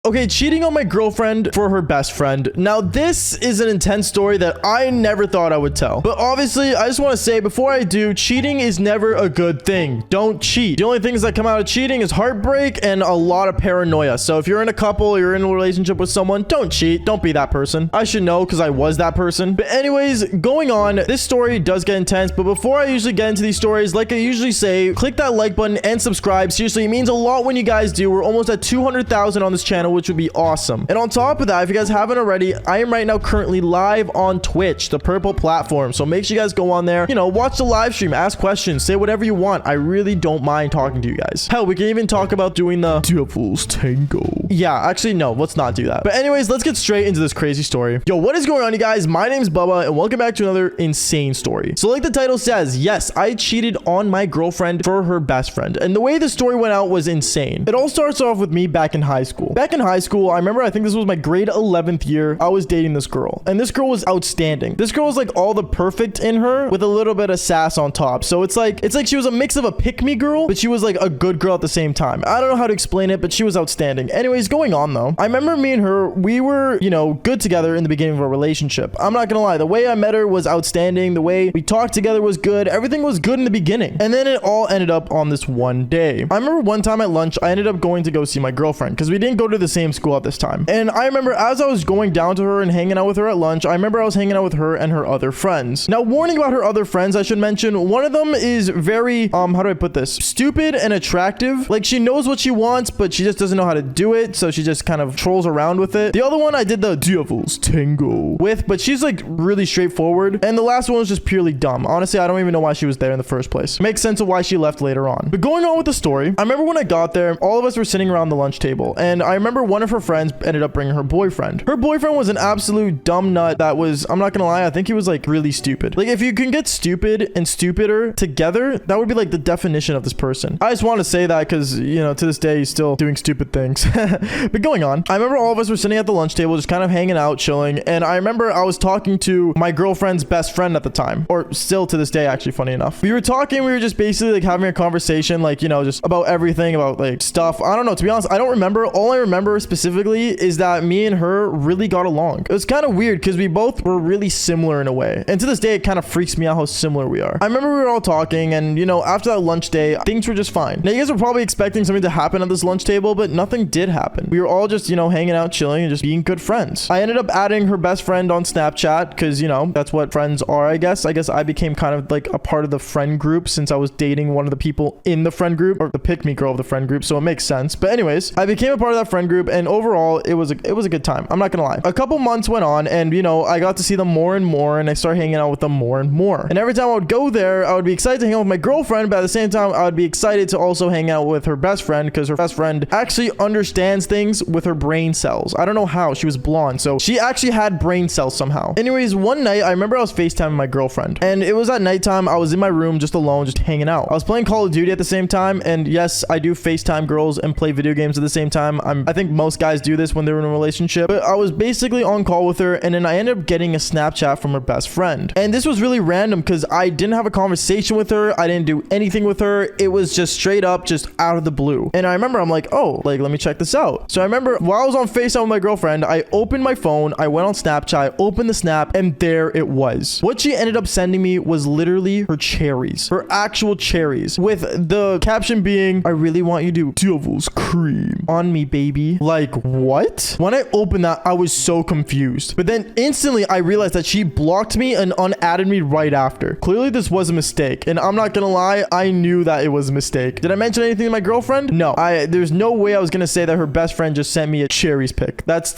Okay, cheating on my girlfriend for her best friend. Now, this is an intense story that I never thought I would tell. But obviously, I just want to say before I do, cheating is never a good thing. Don't cheat. The only things that come out of cheating is heartbreak and a lot of paranoia. So if you're in a couple or you're in a relationship with someone, don't cheat. Don't be that person. I should know because I was that person. But anyways, going on, this story does get intense. But before I usually get into these stories, like I usually say, click that like button and subscribe. Seriously, it means a lot when you guys do. We're almost at 200,000 on this channel, which would be awesome. And on top of that, if you guys haven't already, I am right now currently live on Twitch, the purple platform. So make sure you guys go on there, watch the live stream, ask questions, say whatever you want. I really don't mind talking to you guys. Hell, we can even talk about doing the Devil's Tango. Yeah, actually, no, let's not do that. But anyways, let's get straight into this crazy story. Yo, what is going on, you guys? My name's Bubba, and welcome back to another insane story. So like the title says, yes, I cheated on my girlfriend for her best friend. And the way the story went out was insane. It all starts off with me back in high school. Back in high school, I remember, I think this was my grade 11th year. I was dating this girl, and this girl was outstanding. This girl was like all the perfect in her with a little bit of sass on top. So it's like she was a mix of a pick-me girl, but she was like a good girl at the same time. I don't know how to explain it, but she was outstanding. Anyways, going on though, I remember me and her, we were, good together in the beginning of our relationship. I'm not gonna lie, the way I met her was outstanding. The way we talked together was good. Everything was good in the beginning. And then it all ended up on this one day. I remember one time at lunch, I ended up going to go see my girlfriend because we didn't go to the same school at this time. And I remember as I was going down to her and hanging out with her at lunch, I remember I was hanging out with her and her other friends. Now, warning about her other friends, I should mention, one of them is very, how do I put this? Stupid and attractive. Like, she knows what she wants, but she just doesn't know how to do it. So she just kind of trolls around with it. The other one I did the Devil's Tango with, but she's like really straightforward. And the last one was just purely dumb. Honestly, I don't even know why she was there in the first place. Makes sense of why she left later on. But going on with the story, I remember when I got there, all of us were sitting around the lunch table. And I remember one of her friends ended up bringing her boyfriend. Her boyfriend was an absolute dumb nut that was, I'm not gonna lie, I think he was like really stupid. Like, if you can get stupid and stupider together, that would be like the definition of this person. I just want to say that because, to this day, he's still doing stupid things. But going on, I remember all of us were sitting at the lunch table, just kind of hanging out, chilling. And I remember I was talking to my girlfriend's best friend at the time, or still to this day, actually, funny enough. We were talking, we were just basically like having a conversation, like, just about everything, about like stuff. I don't know, to be honest, I don't remember. All I remember specifically is that me and her really got along. It was kind of weird because we both were really similar in a way. And to this day, it kind of freaks me out how similar we are. I remember we were all talking and, after that lunch day, things were just fine. Now, you guys were probably expecting something to happen at this lunch table, but nothing did happen. We were all just, hanging out, chilling, and just being good friends. I ended up adding her best friend on Snapchat because, that's what friends are, I guess. I guess I became kind of like a part of the friend group since I was dating one of the people in the friend group, or the pick-me girl of the friend group, so it makes sense. But anyways, I became a part of that friend group, and overall, it was a good time. I'm not gonna lie. A couple months went on, and I got to see them more and more, and I started hanging out with them more and more. And every time I would go there, I would be excited to hang out with my girlfriend, but at the same time, I would be excited to also hang out with her best friend because her best friend actually understands things with her brain cells. I don't know how. She was blonde, so she actually had brain cells somehow. Anyways, one night, I remember I was FaceTiming my girlfriend, and it was at nighttime. I was in my room just alone, just hanging out. I was playing Call of Duty at the same time, and yes, I do FaceTime girls and play video games at the same time. I think most guys do this when they're in a relationship, but I was basically on call with her, and then I ended up getting a Snapchat from her best friend. And this was really random because I didn't have a conversation with her. I didn't do anything with her. It was just straight up, just out of the blue. And I remember I'm like, oh, like, let me check this out. So I remember while I was on FaceTime with my girlfriend, I opened my phone, I went on Snapchat, I opened the snap, and there it was. What she ended up sending me was literally her cherries, her actual cherries, with the caption being, I really want you to Devil's cream on me, baby. Like, what? When I opened that, I was so confused. But then instantly I realized that she blocked me and unadded me right after. Clearly this was a mistake. And I'm not gonna lie, I knew that it was a mistake. Did I mention anything to my girlfriend? No. There's no way I was gonna say that her best friend just sent me a cherries pic. That's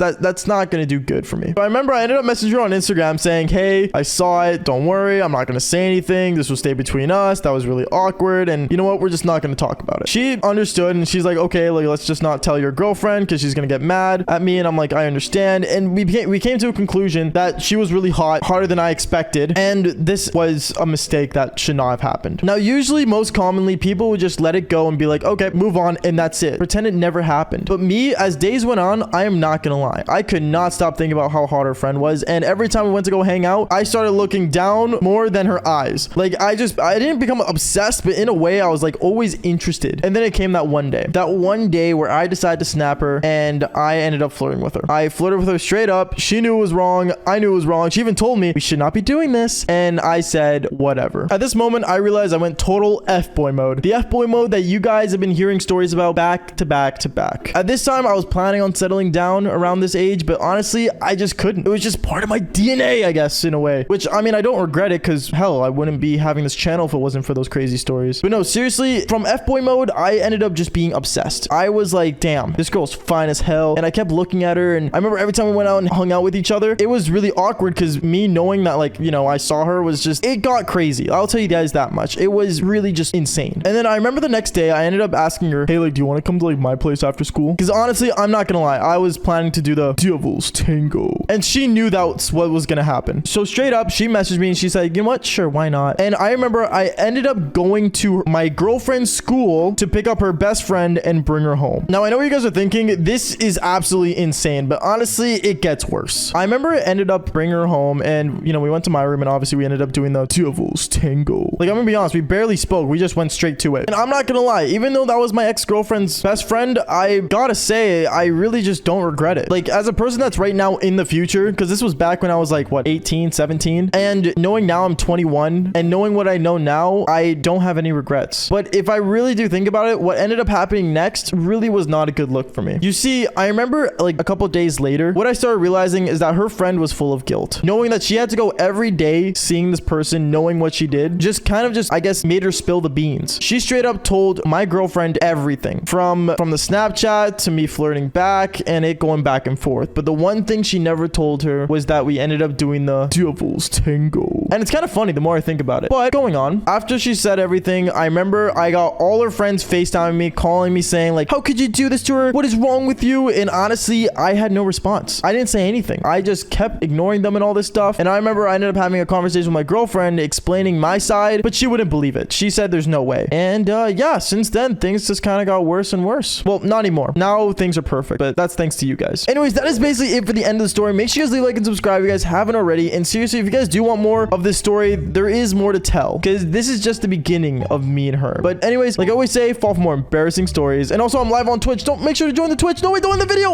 not gonna do good for me. But I remember I ended up messaging her on Instagram saying, hey, I saw it. Don't worry. I'm not gonna say anything. This will stay between us. That was really awkward. And you know what? We're just not gonna talk about it. She understood and she's like, okay, like, let's just not tell your girlfriend because she's gonna get mad at me. And I'm like, I understand. And we came to a conclusion that she was really hot, hotter than I expected. And this was a mistake that should not have happened. Now, usually, most commonly, people would just let it go and be like, okay, move on. And that's it. Pretend it never happened. But me, as days went on, I am not gonna lie. I could not stop thinking about how hot her friend was. And every time we went to go hang out, I started looking down more than her eyes. Like, I didn't become obsessed, but in a way, I was like always interested. And then it came that one day where I decided to snap her her, and I ended up flirting with her. I flirted with her straight up. She knew it was wrong. I knew it was wrong. She even told me we should not be doing this, and I said whatever. At this moment, I realized I went total F-boy mode. The F-boy mode that you guys have been hearing stories about back to back to back. At this time, I was planning on settling down around this age, but honestly, I just couldn't. It was just part of my DNA, I guess, in a way. Which, I mean, I don't regret it because, hell, I wouldn't be having this channel if it wasn't for those crazy stories. But no, seriously, from F-boy mode, I ended up just being obsessed. I was like, damn, this girl's fine as hell. And I kept looking at her, and I remember every time we went out and hung out with each other, it was really awkward because me knowing that, like, you know, I saw her was just, it got crazy. I'll tell you guys that much. It was really just insane. And then I remember the next day, I ended up asking her, hey, like, do you want to come to, like, my place after school? Because honestly, I'm not gonna lie, I was planning to do the Devil's Tango. And she knew that's what was gonna happen. So straight up, she messaged me and she said, you know what? Sure, why not? And I remember I ended up going to my girlfriend's school to pick up her best friend and bring her home. Now, I know what you guys are thinking, this is absolutely insane, but honestly, it gets worse. I remember it ended up bringing her home, and, you know, we went to my room, and obviously we ended up doing the Devil's Tango. Like, I'm gonna be honest, we barely spoke. We just went straight to it. And I'm not gonna lie, even though that was my ex-girlfriend's best friend, I gotta say, I really just don't regret it. Like, as a person that's right now in the future, because this was back when I was like, what, 18, 17? And knowing now I'm 21, and knowing what I know now, I don't have any regrets. But if I really do think about it, what ended up happening next really was not a good look for me. You see, I remember like a couple days later, what I started realizing is that her friend was full of guilt. Knowing that she had to go every day seeing this person, knowing what she did, just kind of I guess, made her spill the beans. She straight up told my girlfriend everything. From the Snapchat to me flirting back and it going back and forth. But the one thing she never told her was that we ended up doing the Devil's Tango. And it's kind of funny the more I think about it. But going on, after she said everything, I remember I got all her friends FaceTiming me, calling me saying like, how could you do this to her? What is wrong with you? And honestly, I had no response. I didn't say anything. I just kept ignoring them and all this stuff. And I remember I ended up having a conversation with my girlfriend explaining my side, but she wouldn't believe it. She said there's no way. And yeah, since then, things just kind of got worse and worse. Well, not anymore. Now things are perfect, but that's thanks to you guys. Anyways, that is basically it for the end of the story. Make sure you guys leave a like and subscribe if you guys haven't already. And seriously, if you guys do want more of this story, there is more to tell because this is just the beginning of me and her. But anyways, like I always say, fall for more embarrassing stories. And also I'm live on Twitch. Don't make sure to join the Twitch. No, wait, don't end the video.